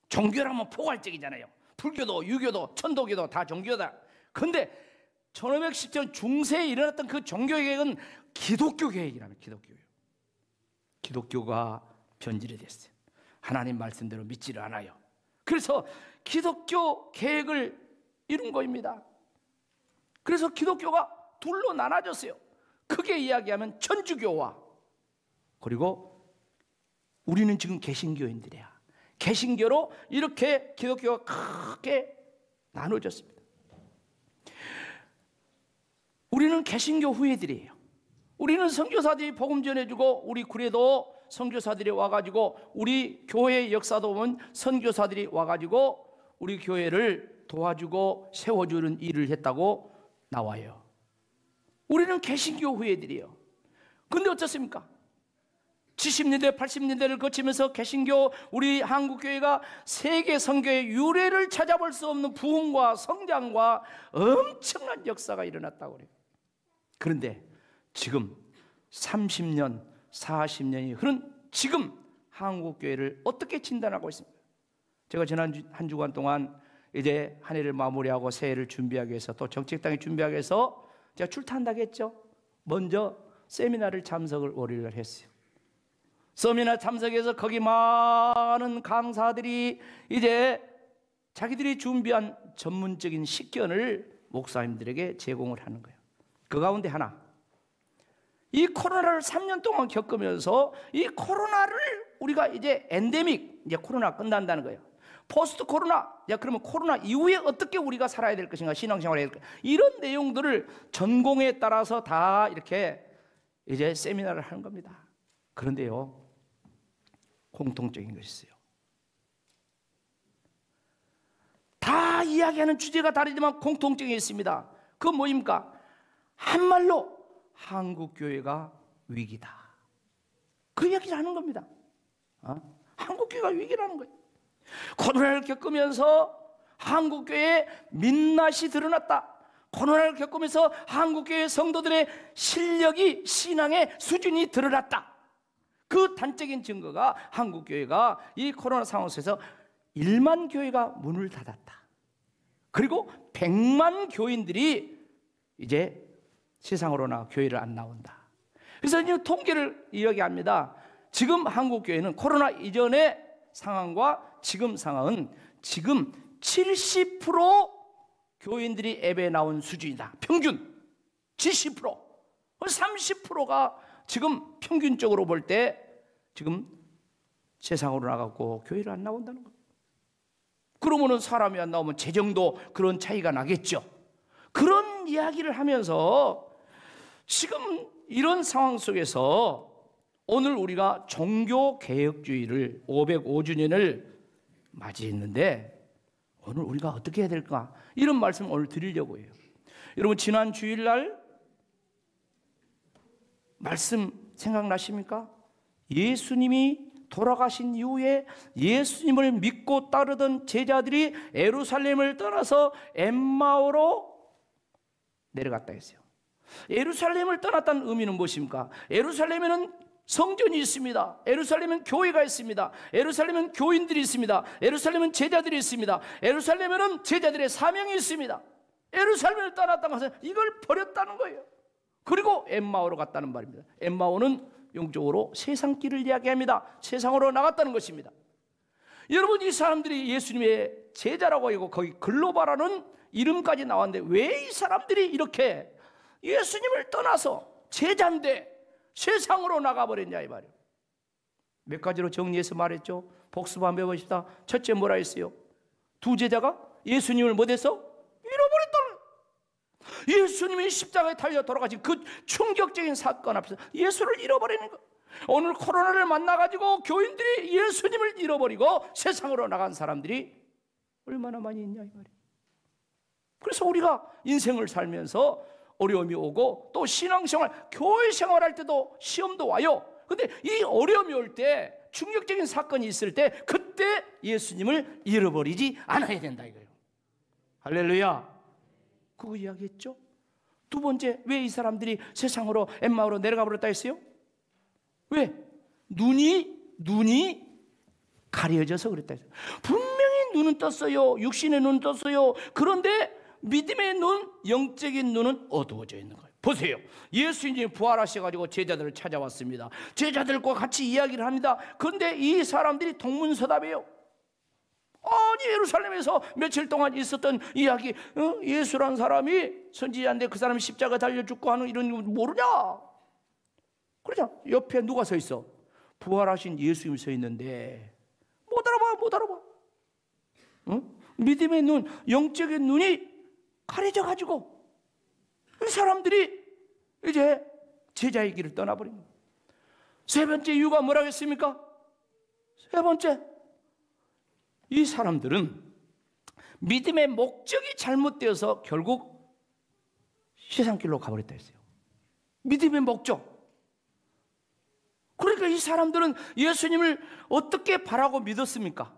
종교라면 포괄적이잖아요. 불교도, 유교도, 천도교도 다 종교다. 그런데 1510년 중세에 일어났던 그 종교개혁은 기독교 개혁이라면 기독교예요. 기독교가 변질이 됐어요. 하나님 말씀대로 믿지를 않아요. 그래서 기독교 개혁을 이룬 거입니다. 그래서 기독교가 둘로 나눠졌어요. 크게 이야기하면 천주교와, 그리고 우리는 지금 개신교인들이야. 개신교로 이렇게 기독교가 크게 나눠졌습니다. 우리는 개신교 후예들이에요. 우리는 선교사들이 복음 전해주고, 우리 구례도 선교사들이 와가지고, 우리 교회의 역사도 보면 선교사들이 와가지고 우리 교회를 도와주고 세워주는 일을 했다고 나와요. 우리는 개신교 후예들이에요. 근데 어떻습니까? 70년대, 80년대를 거치면서 개신교, 우리 한국교회가 세계 선교의 유래를 찾아볼 수 없는 부흥과 성장과 엄청난 역사가 일어났다고 그래요. 그런데 지금 30년, 40년이 흐른 지금 한국교회를 어떻게 진단하고 있습니까? 제가 지난 한 주간 동안 이제 한 해를 마무리하고 새해를 준비하기 위해서, 또 정책당에 준비하기 위해서 제가 출타한다고 했죠. 먼저 세미나를 참석을 월요일 했어요. 세미나 참석해서 거기 많은 강사들이 이제 자기들이 준비한 전문적인 식견을 목사님들에게 제공을 하는 거예요. 그 가운데 하나, 이 코로나를 3년 동안 겪으면서 이 코로나를 우리가 이제 엔데믹, 이제 코로나 끝난다는 거예요. 포스트 코로나, 그러면 코로나 이후에 어떻게 우리가 살아야 될 것인가, 신앙생활을 해야 될 것인가, 이런 내용들을 전공에 따라서 다 이렇게 이제 세미나를 하는 겁니다. 그런데요, 공통적인 것이 있어요. 다 이야기하는 주제가 다르지만 공통점이 있습니다. 그건 뭐입니까? 한말로 한국교회가 위기다. 그 이야기를 하는 겁니다. 한국교회가 위기라는 거예요. 코로나를 겪으면서 한국교회의 민낯이 드러났다. 코로나를 겪으면서 한국교회 성도들의 실력이, 신앙의 수준이 드러났다. 그 단적인 증거가 한국교회가 이 코로나 상황 속에서 1만 교회가 문을 닫았다. 그리고 100만 교인들이 이제 세상으로 나와 교회를 안 나온다. 그래서 이 통계를 이야기합니다. 지금 한국교회는 코로나 이전의 상황과 지금 상황은 지금 70% 교인들이 예배에 나온 수준이다. 평균 70%. 30%가 지금 평균적으로 볼 때 지금 세상으로 나가고 교회를 안 나온다는 거예요. 그러면은 사람이 안 나오면 재정도 그런 차이가 나겠죠. 그런 이야기를 하면서 지금 이런 상황 속에서 오늘 우리가 종교개혁주의를 505주년을 맞이했는데 오늘 우리가 어떻게 해야 될까? 이런 말씀을 오늘 드리려고 해요. 여러분, 지난 주일날 말씀 생각나십니까? 예수님이 돌아가신 이후에 예수님을 믿고 따르던 제자들이 예루살렘을 떠나서 엠마오로 내려갔다 했어요. 예루살렘을 떠났다는 의미는 무엇입니까? 예루살렘에는 성전이 있습니다. 예루살렘은 교회가 있습니다. 예루살렘은 교인들이 있습니다. 예루살렘은 제자들이 있습니다. 예루살렘에는 제자들의 사명이 있습니다. 예루살렘을 떠났다고 해서 이걸 버렸다는 거예요. 그리고 엠마오로 갔다는 말입니다. 엠마오는 영적으로 세상길을 이야기합니다. 세상으로 나갔다는 것입니다. 여러분, 이 사람들이 예수님의 제자라고 하고 거기 글로바라는 이름까지 나왔는데 왜 이 사람들이 이렇게 예수님을 떠나서 제자인데 세상으로 나가버렸냐 이 말이에요. 몇 가지로 정리해서 말했죠. 복습 한번 해보십시다. 첫째 뭐라 했어요? 두 제자가 예수님을 못해서 잃어버렸다는, 예수님이 십자가에 달려 돌아가신 그 충격적인 사건 앞에서 예수를 잃어버리는 것. 오늘 코로나를 만나가지고 교인들이 예수님을 잃어버리고 세상으로 나간 사람들이 얼마나 많이 있냐 이 말이에요. 그래서 우리가 인생을 살면서 어려움이 오고 또 신앙생활, 교회 생활할 때도 시험도 와요. 근데 이 어려움이 올 때, 충격적인 사건이 있을 때 그때 예수님을 잃어버리지 않아야 된다 이거예요. 할렐루야. 그거 이야기했죠. 두 번째, 왜 이 사람들이 세상으로 엠마오로 내려가 버렸다 했어요? 왜? 눈이 가려져서 그랬다 했어요. 분명히 눈은 떴어요. 육신의 눈은 떴어요. 그런데 믿음의 눈, 영적인 눈은 어두워져 있는 거예요. 보세요. 예수님이 부활하셔가지고 제자들을 찾아왔습니다. 제자들과 같이 이야기를 합니다. 그런데 이 사람들이 동문서답이에요. 아니, 예루살렘에서 며칠 동안 있었던 이야기, 예수란 사람이 선지자인데 그 사람이 십자가 달려 죽고 하는 이런 거 모르냐? 그러죠. 옆에 누가 서 있어? 부활하신 예수님이 서 있는데 못 알아봐. 믿음의 눈, 영적인 눈이 가려져 가지고 이 사람들이 이제 제자의 길을 떠나버립니다. 세 번째 이유가 뭐라겠습니까? 세 번째, 이 사람들은 믿음의 목적이 잘못되어서 결국 세상길로 가버렸다 했어요. 믿음의 목적. 그러니까 이 사람들은 예수님을 어떻게 바라고 믿었습니까?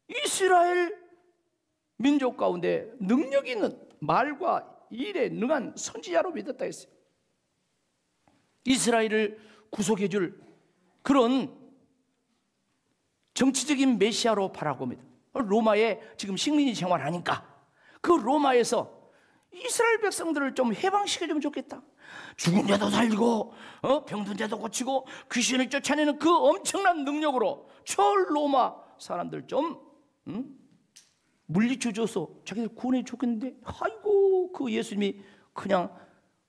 이스라엘 민족 가운데 능력 있는 말과 일에 능한 선지자로 믿었다 했어요. 이스라엘을 구속해 줄 그런 정치적인 메시아로 바라고 믿어요. 로마에 지금 식민지 생활하니까 그 로마에서 이스라엘 백성들을 좀 해방시켜주면 좋겠다. 죽은 자도 살리고 병든 자도 고치고 귀신을 쫓아내는 그 엄청난 능력으로 저 로마 사람들 좀 물리쳐줘서 자기들 구원해 줬겠는데, 아이고, 그 예수님이 그냥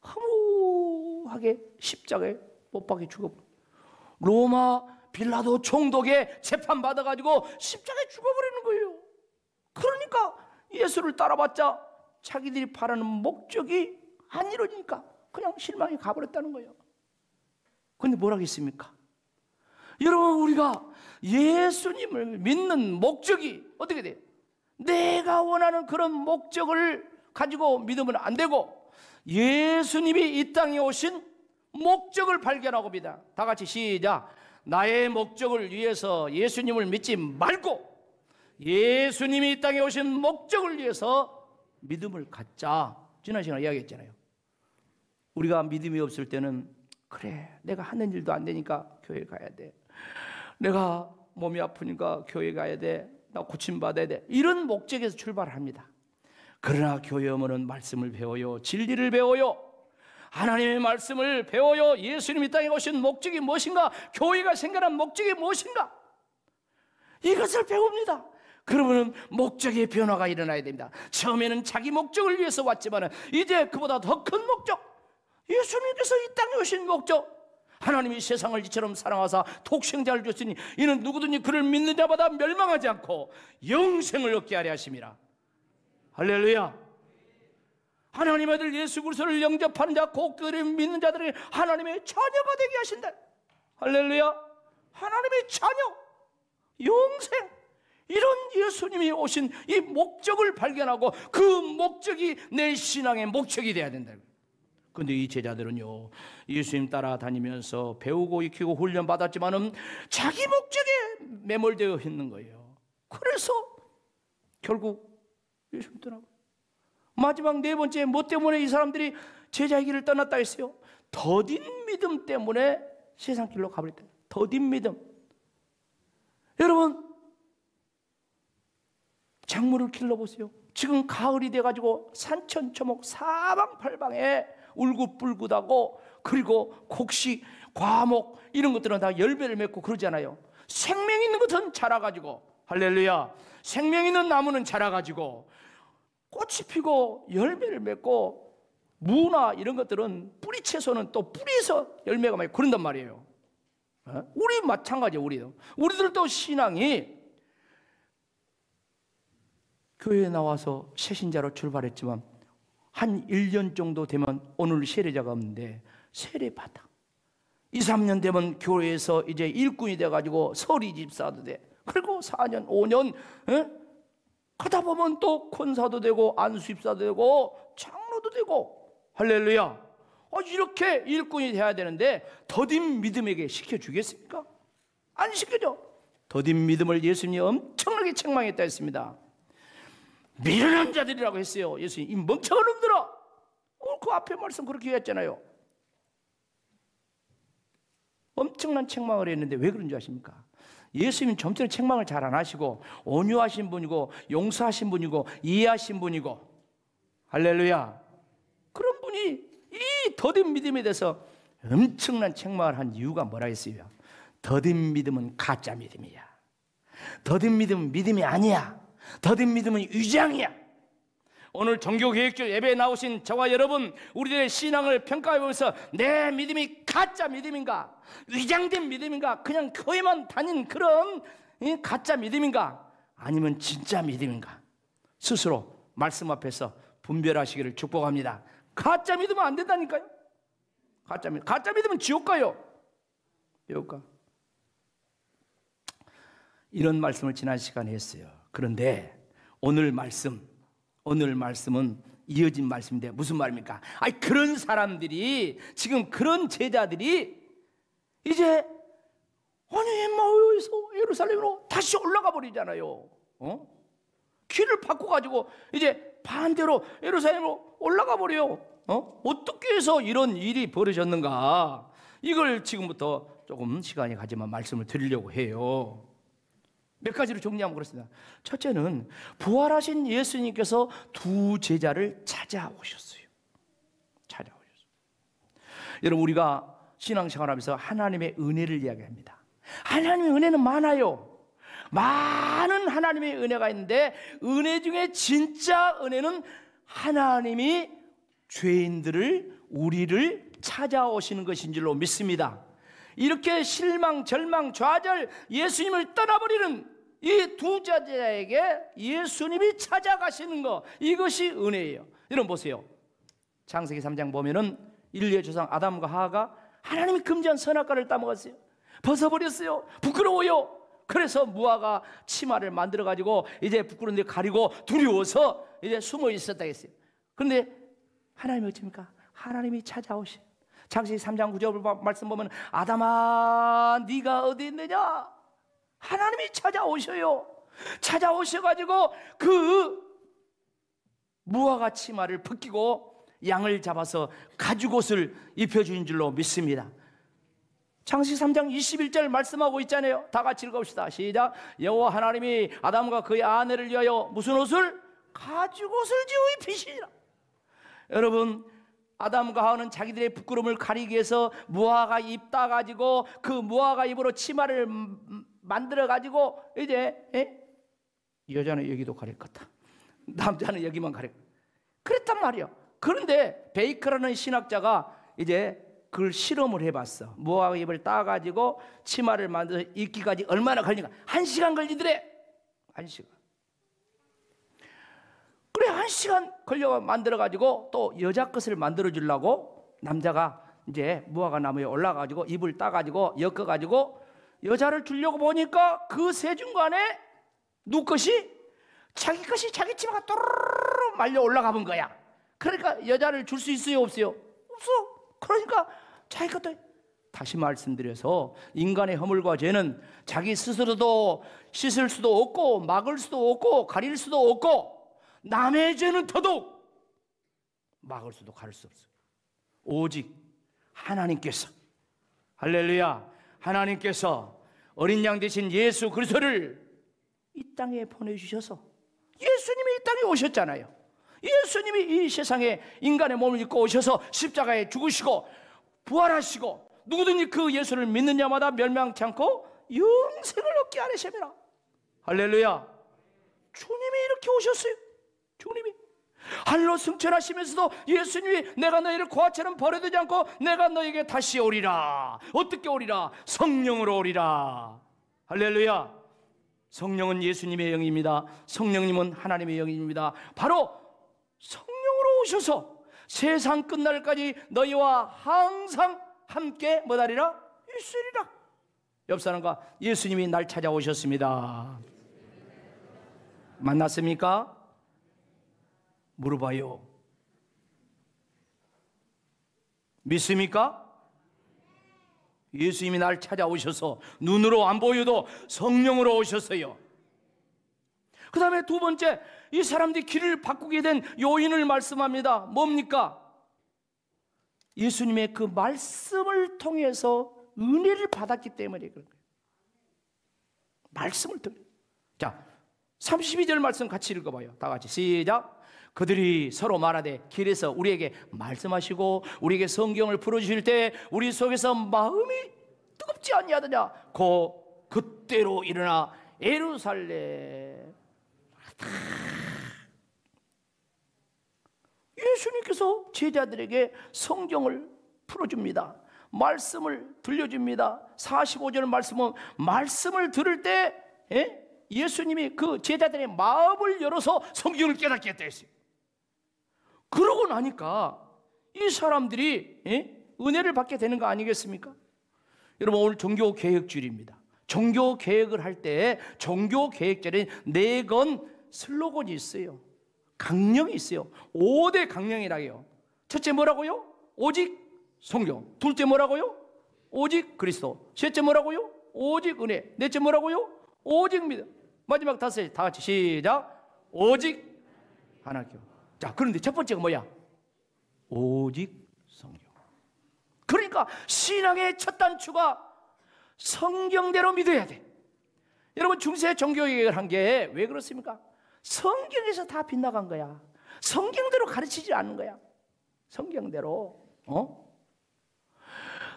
허무하게 십자가에 못 박혀 죽어버려. 로마 빌라도 총독에 재판받아가지고 십자가에 죽어버리는 거예요. 그러니까 예수를 따라봤자 자기들이 바라는 목적이 안 이루어지니까 그냥 실망해 가버렸다는 거예요. 그런데 뭐라겠습니까? 여러분, 우리가 예수님을 믿는 목적이 어떻게 돼요? 내가 원하는 그런 목적을 가지고 믿으면 안 되고 예수님이 이 땅에 오신 목적을 발견하고 믿어. 다 같이 시작. 나의 목적을 위해서 예수님을 믿지 말고 예수님이 이 땅에 오신 목적을 위해서 믿음을 갖자. 지난 시간에 이야기했잖아요. 우리가 믿음이 없을 때는 그래, 내가 하는 일도 안 되니까 교회 가야 돼. 내가 몸이 아프니까 교회 가야 돼. 나 고침받아야 돼. 이런 목적에서 출발합니다. 그러나 교회 오면은 말씀을 배워요. 진리를 배워요. 하나님의 말씀을 배워요. 예수님이 이 땅에 오신 목적이 무엇인가? 교회가 생겨난 목적이 무엇인가? 이것을 배웁니다. 그러면 목적의 변화가 일어나야 됩니다. 처음에는 자기 목적을 위해서 왔지만 이제 그보다 더 큰 목적, 예수님께서 이 땅에 오신 목적, 하나님이 세상을 이처럼 사랑하사 독생자를 줬으니 이는 누구든지 그를 믿는 자마다 멸망하지 않고 영생을 얻게 하려 하심이라. 할렐루야. 하나님의 아들 예수 그리스도를 영접하는 자, 곧 그를 믿는 자들이 하나님의 자녀가 되게 하신다. 할렐루야. 하나님의 자녀, 영생, 이런 예수님이 오신 이 목적을 발견하고 그 목적이 내 신앙의 목적이 되어야 된다. 그런데 이 제자들은요, 예수님 따라다니면서 배우고 익히고 훈련받았지만은 자기 목적에 매몰되어 있는 거예요. 그래서 결국 예수님 떠나고, 마지막 네 번째, 뭐 때문에 이 사람들이 제자의 길을 떠났다 했어요? 더딘 믿음 때문에 세상 길로 가버렸다. 더딘 믿음. 여러분, 작물을 길러보세요. 지금 가을이 돼가지고 산천초목 사방팔방에 울긋불긋하고, 그리고 곡식, 과목 이런 것들은 다 열매를 맺고 그러잖아요. 생명 있는 것은 자라가지고, 할렐루야, 생명 있는 나무는 자라가지고 꽃이 피고 열매를 맺고, 무나 이런 것들은 뿌리 채소는 또 뿌리에서 열매가 많이 그런단 말이에요. 우리 마찬가지예요. 우리들도 신앙이 교회에 나와서 새신자로 출발했지만 한 1년 정도 되면 오늘 세례자가 없는데 세례받아. 2, 3년 되면 교회에서 이제 일꾼이 돼가지고 서리 집사도 돼. 그리고 4년, 5년 가다 보면 또 권사도 되고 안수입사도 되고 장로도 되고, 할렐루야. 이렇게 일꾼이 돼야 되는데 더딘 믿음에게 시켜주겠습니까? 안 시켜줘. 더딘 믿음을 예수님이 엄청나게 책망했다 했습니다. 미련한 자들이라고 했어요. 예수님, 이 멍청한 놈들아. 그 앞에 말씀 그렇게 했잖아요. 엄청난 책망을 했는데 왜 그런 줄 아십니까? 예수님은 좀 전에 책망을 잘 안 하시고 온유하신 분이고 용서하신 분이고 이해하신 분이고, 할렐루야, 그런 분이 이 더딘 믿음에 대해서 엄청난 책망을 한 이유가 뭐라 했어요? 더딘 믿음은 가짜 믿음이야. 더딘 믿음은 믿음이 아니야. 더딘 믿음은 위장이야. 오늘 종교개혁교 예배에 나오신 저와 여러분, 우리들의 신앙을 평가해보면서 내 믿음이 가짜 믿음인가, 위장된 믿음인가, 그냥 교회만 다닌 그런 가짜 믿음인가, 아니면 진짜 믿음인가, 스스로 말씀 앞에서 분별하시기를 축복합니다. 가짜 믿으면 안 된다니까요. 가짜 믿으면 지옥 가요. 지옥 가. 이런 말씀을 지난 시간에 했어요. 그런데 오늘 말씀은 이어진 말씀인데 무슨 말입니까? 아니, 그런 사람들이, 지금 그런 제자들이 이제 엠마오에서 예루살렘으로 다시 올라가 버리잖아요. 길을 바꿔가지고 이제 반대로 예루살렘으로 올라가 버려요. 어떻게 해서 이런 일이 벌어졌는가, 이걸 지금부터 조금 시간이 가지만 말씀을 드리려고 해요. 몇 가지로 정리하면 그렇습니다. 첫째는 부활하신 예수님께서 두 제자를 찾아오셨어요. 여러분, 우리가 신앙생활하면서 하나님의 은혜를 이야기합니다. 하나님의 은혜는 많아요. 많은 하나님의 은혜가 있는데, 은혜 중에 진짜 은혜는 하나님이 죄인들을, 우리를 찾아오시는 것인 줄로 믿습니다. 이렇게 실망, 절망, 좌절, 예수님을 떠나버리는 이 두 제자에게 예수님이 찾아가시는 것, 이것이 은혜예요. 여러분 보세요. 창세기 3장 보면은 인류의 조상 아담과 하와가 하나님이 금지한 선악과를 따먹었어요. 벗어버렸어요. 부끄러워요. 그래서 무화과 치마를 만들어가지고 이제 부끄러운 데 가리고 두려워서 이제 숨어 있었다 했어요. 그런데 하나님이 어떻습니까? 하나님이 찾아오셔요. 창세기 3장 9절 말씀 보면, 아담아 네가 어디 있느냐? 하나님이 찾아오셔요. 찾아오셔가지고 그 무화과 치마를 벗기고 양을 잡아서 가죽옷을 입혀주신 줄로 믿습니다. 창세기 3장 21절 말씀하고 있잖아요. 다 같이 읽읍시다. 시작. 여호와 하나님이 아담과 그의 아내를 위하여 무슨 옷을? 가죽옷을 지어 입히시니라. 여러분, 아담과 하와는 자기들의 부끄러움을 가리기 위해서 무화과 잎 따가지고 그 무화과 잎으로 치마를 만들어가지고 이제 여자는 여기도 가릴 거다, 남자는 여기만 가릴 거다, 그랬단 말이야. 그런데 베이커라는 신학자가 이제 그걸 실험을 해봤어. 무화과 잎을 따가지고 치마를 만들어서 입기까지 얼마나 걸리는가? 1시간 걸리더래. 1시간. 그래, 1시간 걸려 만들어가지고 또 여자 것을 만들어주려고 남자가 이제 무화과 나무에 올라가지고 잎을 따가지고 엮어가지고 여자를 주려고 보니까 그 세중간에 누구 것이? 자기 것이, 자기 치마가 또르르 말려 올라가 본 거야. 그러니까 여자를 줄 수 있어요, 없어요? 없어. 그러니까 자기 것도. 다시 말씀드려서 인간의 허물과 죄는 자기 스스로도 씻을 수도 없고 막을 수도 없고 가릴 수도 없고, 남의 죄는 더더욱 막을 수도 가릴 수 없어요. 오직 하나님께서, 할렐루야, 하나님께서 어린 양 되신 예수 그리스도를 이 땅에 보내주셔서, 예수님이 이 땅에 오셨잖아요. 예수님이 이 세상에 인간의 몸을 입고 오셔서 십자가에 죽으시고 부활하시고, 누구든지 그 예수를 믿는 자마다 멸망치 않고 영생을 얻게 하시리라. 할렐루야. 주님이 이렇게 오셨어요. 주님이 하늘로 승천하시면서도 예수님이 내가 너희를 고아처럼 버려두지 않고 내가 너에게 다시 오리라. 어떻게 오리라? 성령으로 오리라. 할렐루야. 성령은 예수님의 영입니다. 성령님은 하나님의 영입니다. 바로 성령으로 오셔서 세상 끝날까지 너희와 항상 함께 뭐하리라? 있으리라. 옆 사람과, 예수님이 날 찾아오셨습니다. 만났습니까? 물어봐요. 믿습니까? 예수님이 날 찾아오셔서 눈으로 안 보여도 성령으로 오셨어요. 그 다음에 두 번째, 이 사람들이 길을 바꾸게 된 요인을 말씀합니다. 뭡니까? 예수님의 그 말씀을 통해서 은혜를 받았기 때문에 그런 거예요. 말씀을 들어요. 자, 32절 말씀 같이 읽어봐요. 다 같이 시작. 그들이 서로 말하되 길에서 우리에게 말씀하시고 우리에게 성경을 풀어주실 때 우리 속에서 마음이 뜨겁지 아니하더냐. 그때로 일어나 예루살렘. 예수님께서 제자들에게 성경을 풀어줍니다. 말씀을 들려줍니다. 45절 말씀은 말씀을 들을 때 예수님이 그 제자들의 마음을 열어서 성경을 깨닫게 했다 했어요. 그러고 나니까 이 사람들이 은혜를 받게 되는 거 아니겠습니까? 여러분, 오늘 종교개혁주일입니다. 종교개혁을 할 때 종교개혁절에 4건 슬로건이 있어요. 강령이 있어요. 5대 강령이라고 해요. 첫째 뭐라고요? 오직 성경. 둘째 뭐라고요? 오직 그리스도. 셋째 뭐라고요? 오직 은혜. 넷째 뭐라고요? 오직 믿음. 마지막 다섯째 다 같이 시작. 오직 하나님. 자, 그런데 첫 번째가 뭐야? 오직 성경. 그러니까 신앙의 첫 단추가 성경대로 믿어야 돼. 여러분, 중세 종교개혁을 한 게 왜 그렇습니까? 성경에서 다 빗나간 거야. 성경대로 가르치지 않는 거야. 성경대로.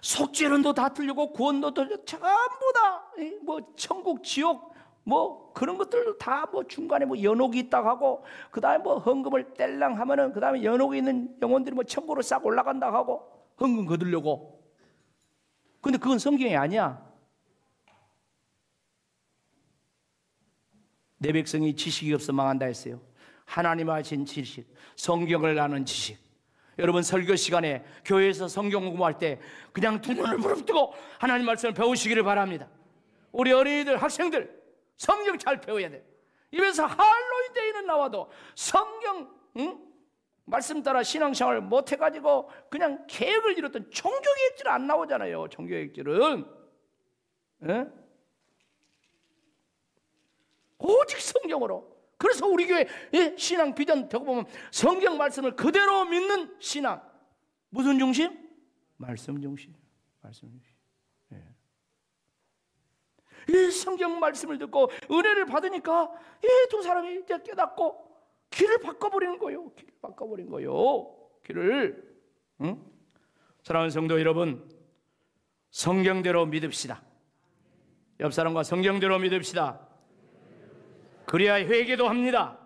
속죄론도 다 틀리고 구원도 전부 다 뭐 천국 지옥 뭐 그런 것들 다 뭐 중간에 뭐 연옥이 있다고 하고, 그 다음에 뭐 헌금을 뗄랑 하면은 그 다음에 연옥에 있는 영혼들이 뭐 천국으로 싹 올라간다고 하고 헌금 거두려고. 근데 그건 성경이 아니야. 내 백성이 지식이 없어 망한다 했어요. 하나님 하신 지식, 성경을 아는 지식. 여러분, 설교 시간에 교회에서 성경 공부할 때 그냥 두 눈을 부릅뜨고 하나님 말씀을 배우시기를 바랍니다. 우리 어린이들, 학생들 성경 잘 배워야 돼. 입에서 할로윈데이는 나와도 성경 말씀 따라 신앙생활을 못해가지고 그냥 계획을 이뤘던 종교개혁질은 안 나오잖아요. 종교개혁질은 오직 성경으로. 그래서 우리 교회 신앙 비전 벽 보면 성경 말씀을 그대로 믿는 신앙. 무슨 중심? 말씀 중심. 말씀 중심. 이 성경 말씀을 듣고 은혜를 받으니까 이 두 사람이 이제 깨닫고 길을 바꿔버리는 거예요. 길을 바꿔버린 거예요. 길을. 사랑하는 성도 여러분, 성경대로 믿읍시다. 옆 사람과 성경대로 믿읍시다. 그래야 회개도 합니다.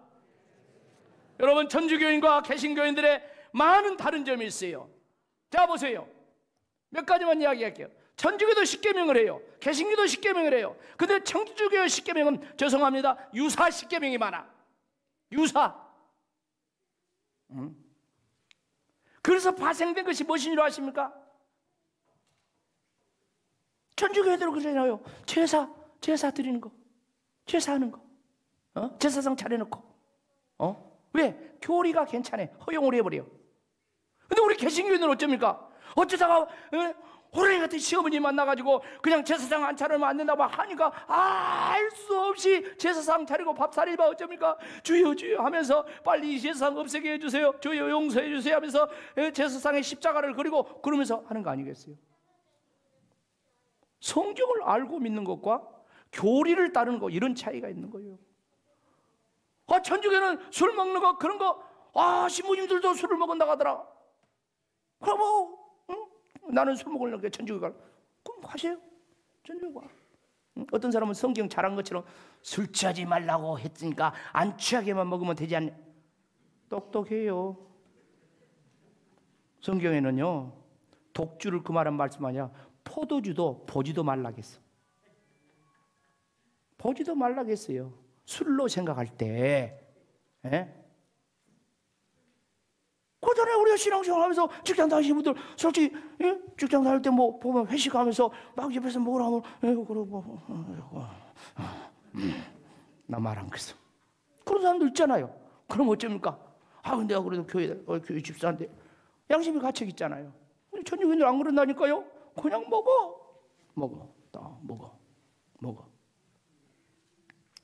여러분, 천주교인과 개신교인들의 많은 다른 점이 있어요. 자, 보세요. 몇 가지만 이야기할게요. 천주교도 십계명을 해요. 개신교도 십계명을 해요. 근데 천주교의 십계명은 죄송합니다, 유사 십계명이 많아. 유사. 그래서 파생된 것이 무엇인 줄 아십니까? 천주교인들은 그러잖아요. 제사 드리는 거, 제사하는 거, 제사상 차려놓고, 왜? 교리가 괜찮아. 허용을 해버려. 근데 우리 개신교인들은 어쩝니까? 어쩌다가 호랑이 같은 시어머니 만나가지고 그냥 제사상 안 차리면 안 된다고 하니까 알 수 없이 제사상 차리고 밥 차리면 어쩝니까? 주여 주여 하면서 빨리 이 제사상 없애게 해주세요. 주여 용서해 주세요 하면서 제사상에 십자가를 그리고 그러면서 하는 거 아니겠어요? 성경을 알고 믿는 것과 교리를 따르는 것, 이런 차이가 있는 거예요. 천주교는 술 먹는 거, 그런 거, 신부님들도 술을 먹은다고 하더라. 그럼 나는 술 먹으려고 천주교가. 그럼 하세요. 천주교가. 어떤 사람은 성경 잘한 것처럼 술 취하지 말라고 했으니까 안 취하게만 먹으면 되지 않냐. 똑똑해요. 성경에는요, 독주를 그 말은 말씀 아니야. 포도주도 보지도 말라겠어. 보지도 말라겠어요. 술로 생각할 때. 그 전에 우리가 신앙생활 하면서 직장 다니시는 분들 솔직히 직장 다닐 때 뭐 보면 회식하면서 막 옆에서 뭐라고 그러고 나 말 안 그랬어. 그런 사람들 있잖아요. 그럼 어쩝니까? 근데 내가 그래도 교회 집사인데 양심이 가책 있잖아요. 천주교인들 안 그런다니까요. 그냥 먹어.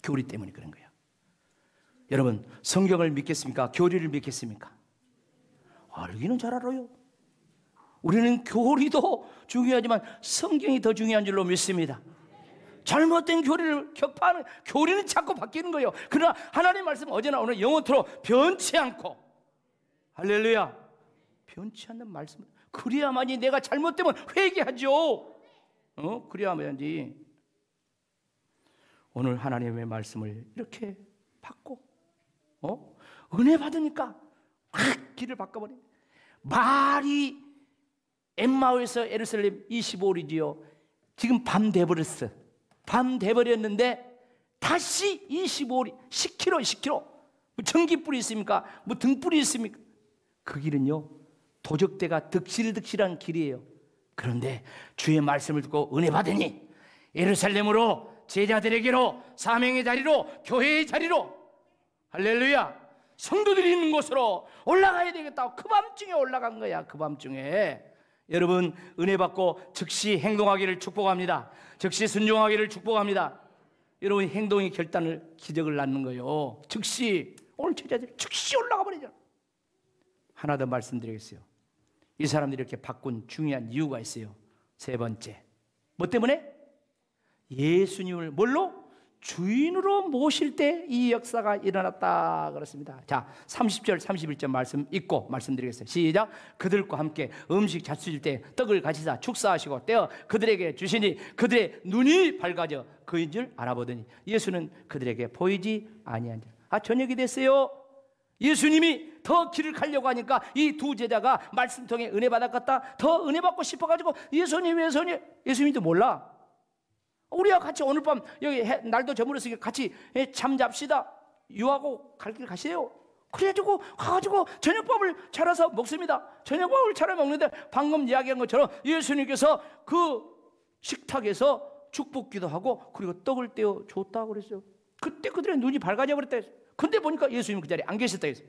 교리 때문에 그런 거야. 여러분, 성경을 믿겠습니까? 교리를 믿겠습니까? 알기는 잘 알아요. 우리는 교리도 중요하지만 성경이 더 중요한 줄로 믿습니다. 잘못된 교리를 격파하는, 교리는 자꾸 바뀌는 거예요. 그러나 하나님의 말씀 어제나 오늘 영원토록 변치 않고, 할렐루야, 변치 않는 말씀, 그래야만이 내가 잘못되면 회개하죠. 그래야만이. 오늘 하나님의 말씀을 이렇게 받고 은혜 받으니까 확 길을 바꿔버려. 말이 엠마오에서 예루살렘 25리지요. 지금 밤 돼버렸어. 밤 돼버렸는데 다시 25리, 10km. 뭐 전기불이 있습니까? 뭐 등불이 있습니까? 그 길은요, 도적대가 득실득실한 길이에요. 그런데 주의 말씀을 듣고 은혜 받으니 예루살렘으로, 제자들에게로, 사명의 자리로, 교회의 자리로, 할렐루야, 성도들이 있는 곳으로 올라가야 되겠다고 그 밤중에 올라간 거야. 그 밤중에. 여러분, 은혜 받고 즉시 행동하기를 축복합니다. 즉시 순종하기를 축복합니다. 여러분, 행동이 결단을, 기적을 낳는 거예요. 즉시. 오늘 제자들이 즉시 올라가 버리잖아. 하나 더 말씀드리겠어요. 이 사람들이 이렇게 바꾼 중요한 이유가 있어요. 세 번째, 뭐 때문에? 예수님을 뭘로? 주인으로 모실 때 이 역사가 일어났다 그렇습니다. 자, 30절 31절 말씀 읽고 말씀드리겠습니다. 시작. 그들과 함께 음식 잡수실 때 떡을 가지사 축사하시고 떼어 그들에게 주시니 그들의 눈이 밝아져 그인 줄 알아보더니 예수는 그들에게 보이지 아니한지라. 저녁이 됐어요. 예수님이 더 길을 가려고 하니까 이 두 제자가 말씀 통해 은혜 받았겠다, 더 은혜 받고 싶어가지고 예수님도 몰라. 우리와 같이 오늘 밤 여기 날도 저물었으니까 같이 잠 잡시다. 유하고 갈 길 가세요. 그래가지고 가가지고 저녁밥을 차려서 먹습니다. 저녁밥을 차려 먹는데 방금 이야기한 것처럼 예수님께서 그 식탁에서 축복기도 하고 그리고 떡을 떼어 줬다고 그랬어요. 그때 그들의 눈이 밝아져 버렸다 했어요. 근데 보니까 예수님 그 자리에 안 계셨다 했어요.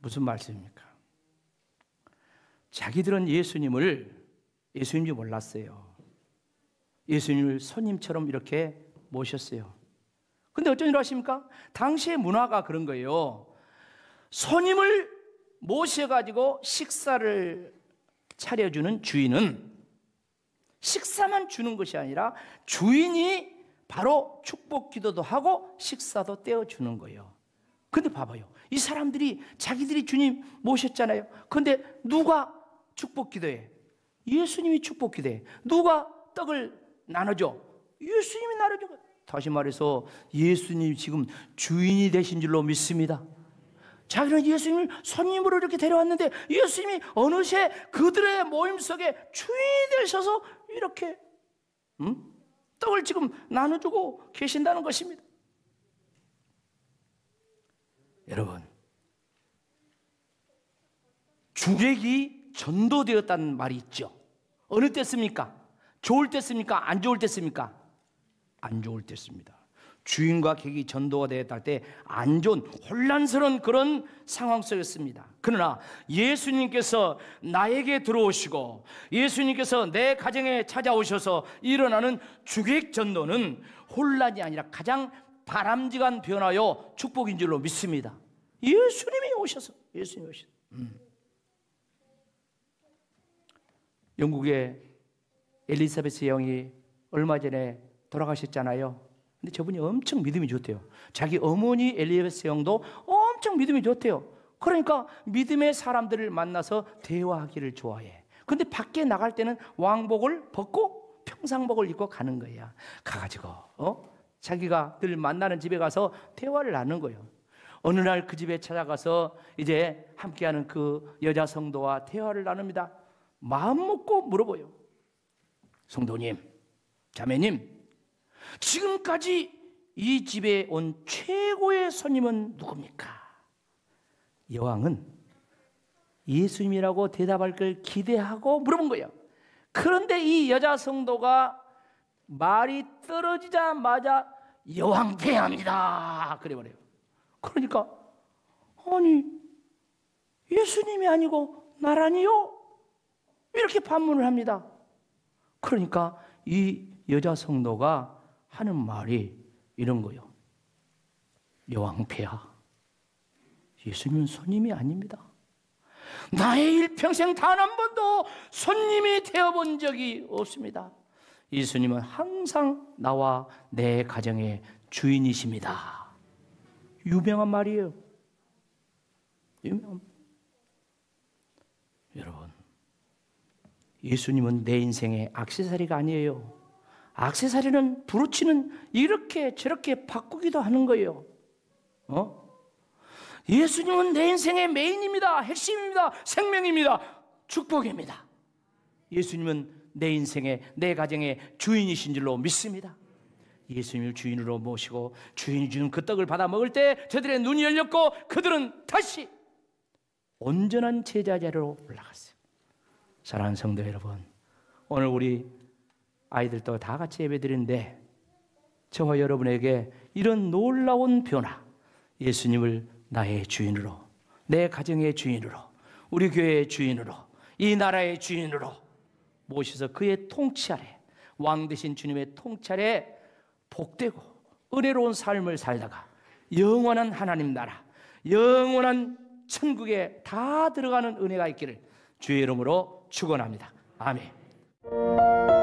무슨 말씀입니까? 자기들은 예수님인지 몰랐어요. 예수님을 손님처럼 이렇게 모셨어요. 근데 어쩐 줄 아십니까? 당시의 문화가 그런 거예요. 손님을 모셔가지고 식사를 차려주는 주인은 식사만 주는 것이 아니라 주인이 바로 축복 기도도 하고 식사도 떼어주는 거예요. 근데 봐봐요. 이 사람들이 자기들이 주님 모셨잖아요. 근데 누가 축복 기도해? 예수님이 축복 기도해. 누가 떡을 나눠줘? 예수님이 나눠줘. 다시 말해서 예수님이 지금 주인이 되신 줄로 믿습니다. 자기는 예수님을 손님으로 이렇게 데려왔는데 예수님이 어느새 그들의 모임 속에 주인이 되셔서 이렇게 떡을 지금 나눠주고 계신다는 것입니다. 여러분, 주객이 전도되었다는 말이 있죠. 어느 때습니까? 좋을 때습니까? 안 좋을 때습니까? 안 좋을 때습니다. 주인과 객이 전도가 되었다 할 때 안 좋은 혼란스러운 그런 상황 속이었습니다. 그러나 예수님께서 나에게 들어오시고 예수님께서 내 가정에 찾아오셔서 일어나는 주객 전도는 혼란이 아니라 가장 바람직한 변화요 축복인 줄로 믿습니다. 예수님이 오셔서 영국의 엘리사베스 여왕이 얼마 전에 돌아가셨잖아요. 근데 저분이 엄청 믿음이 좋대요. 자기 어머니 엘리사베스 여왕도 엄청 믿음이 좋대요. 그러니까 믿음의 사람들을 만나서 대화하기를 좋아해. 근데 밖에 나갈 때는 왕복을 벗고 평상복을 입고 가는 거야. 가가지고 자기가 늘 만나는 집에 가서 대화를 나누는 거예요. 어느 날 그 집에 찾아가서 이제 함께하는 그 여자 성도와 대화를 나눕니다. 마음 먹고 물어봐요. 성도님, 자매님, 지금까지 이 집에 온 최고의 손님은 누굽니까? 여왕은 예수님이라고 대답할 걸 기대하고 물어본 거예요. 그런데 이 여자 성도가 말이 떨어지자마자 여왕 폐하합니다 그래 버려요. 그러니까 아니 예수님이 아니고 나라니요? 이렇게 반문을 합니다. 그러니까 이 여자 성도가 하는 말이 이런 거예요. 여왕 폐하, 예수님은 손님이 아닙니다. 나의 일평생 단 한 번도 손님이 되어본 적이 없습니다. 예수님은 항상 나와 내 가정의 주인이십니다. 유명한 말이에요. 유명한. 여러분, 예수님은 내 인생의 액세서리가 아니에요. 액세서리는 브로치는 이렇게 저렇게 바꾸기도 하는 거예요. 예수님은 내 인생의 메인입니다. 핵심입니다. 생명입니다. 축복입니다. 예수님은 내 인생의, 내 가정의 주인이신 줄로 믿습니다. 예수님을 주인으로 모시고 주인이 주는 그 떡을 받아 먹을 때 저들의 눈이 열렸고 그들은 다시 온전한 제자 자리로 올라갔어요. 사랑하는 성도 여러분, 오늘 우리 아이들도 다 같이 예배드리는데 저와 여러분에게 이런 놀라운 변화, 예수님을 나의 주인으로, 내 가정의 주인으로, 우리 교회의 주인으로, 이 나라의 주인으로 모셔서 그의 통치 아래, 왕 되신 주님의 통치 아래 복되고 은혜로운 삶을 살다가 영원한 하나님 나라, 영원한 천국에 다 들어가는 은혜가 있기를 주의 이름으로 축원합니다. 아멘.